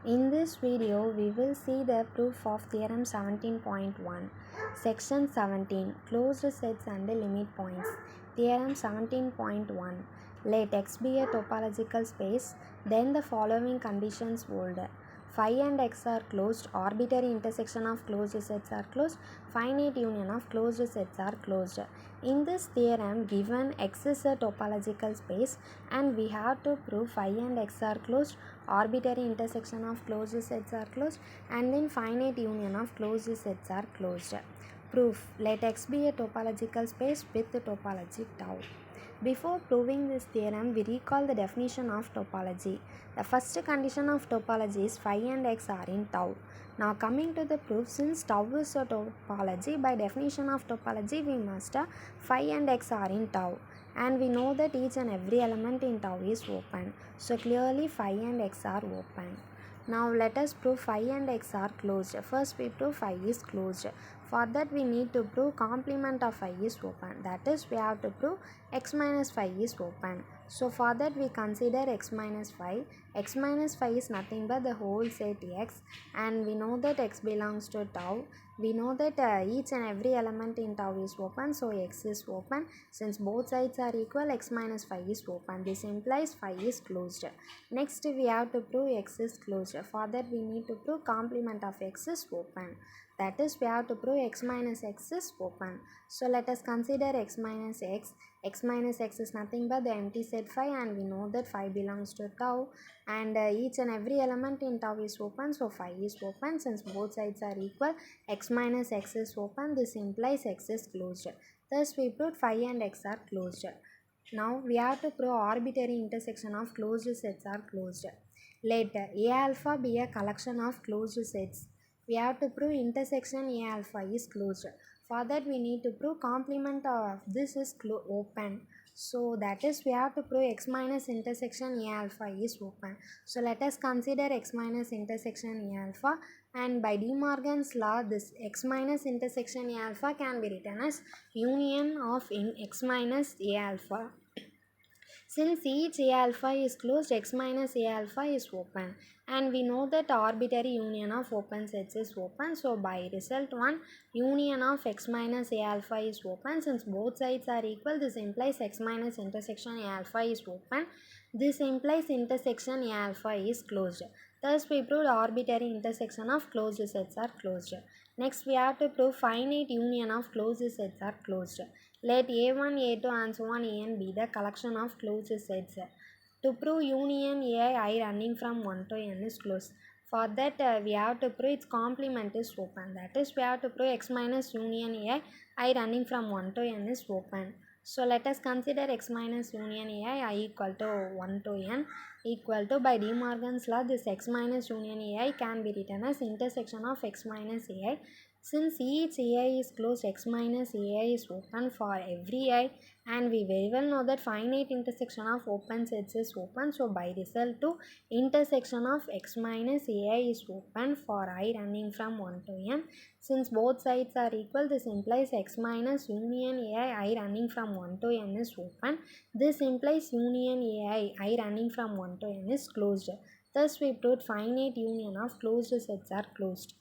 In this video, we will see the proof of Theorem 17.1, Section 17, Closed Sets and Limit Points. Theorem 17.1. Let X be a topological space, then the following conditions hold. Phi and X are closed, arbitrary intersection of closed sets are closed, finite union of closed sets are closed. In this theorem, given X is a topological space and we have to prove Phi and X are closed, arbitrary intersection of closed sets are closed, and then finite union of closed sets are closed. Proof. Let X be a topological space with the topology tau. Before proving this theorem, we recall the definition of topology. The first condition of topology is phi and x are in tau. Now coming to the proof, since tau is a topology, by definition of topology we must phi and x are in tau, and we know that each and every element in tau is open. So clearly phi and x are open. Now let us prove phi and x are closed. First we prove phi is closed. For that we need to prove complement of phi is open. That is, we have to prove x minus phi is open. So for that we consider x minus phi. X minus phi is nothing but the whole set x, and we know that x belongs to tau. We know that each and every element in tau is open, so x is open. Since both sides are equal, x minus phi is open. This implies phi is closed. Next we have to prove x is closed. For that we need to prove complement of x is open. That is, we have to prove x minus x is open. So let us consider x minus x. X minus x is nothing but the empty set phi, and we know that phi belongs to tau, and each and every element in tau is open, so phi is open. Since both sides are equal, x minus x is open. This implies x is closed. Thus we proved phi and x are closed. Now we have to prove arbitrary intersection of closed sets are closed. Let A alpha be a collection of closed sets. We have to prove intersection A alpha is closed. For that we need to prove complement of this is open. So that is, we have to prove x minus intersection A alpha is open. So let us consider x minus intersection A alpha, and by De Morgan's law this x minus intersection A alpha can be written as union of x minus A alpha. Since each A alpha is closed, x minus A alpha is open, and we know that arbitrary union of open sets is open. So by result 1, union of x minus A alpha is open. Since both sides are equal, this implies x minus intersection A alpha is open. This implies intersection A alpha is closed. Thus we proved arbitrary intersection of closed sets are closed. Next we have to prove finite union of closed sets are closed. Let A1, A2 and so on A and be the collection of closed sets. To prove union I running from 1 to n is closed. For that we have to prove its complement is open. That is, we have to prove x minus union I running from 1 to n is open. So let us consider x minus union I equal to 1 to n equal to, by De Morgan's law, this x minus union ai can be written as intersection of x minus ai. Since each ai is closed, x minus ai is open for every I, and we very well know that finite intersection of open sets is open. So by result 2, intersection of x minus ai is open for I running from 1 to n. Since both sides are equal, this implies x minus union ai running from 1 to n is open. This implies union I running from 1 to n is closed. Thus we proved finite union of closed sets are closed.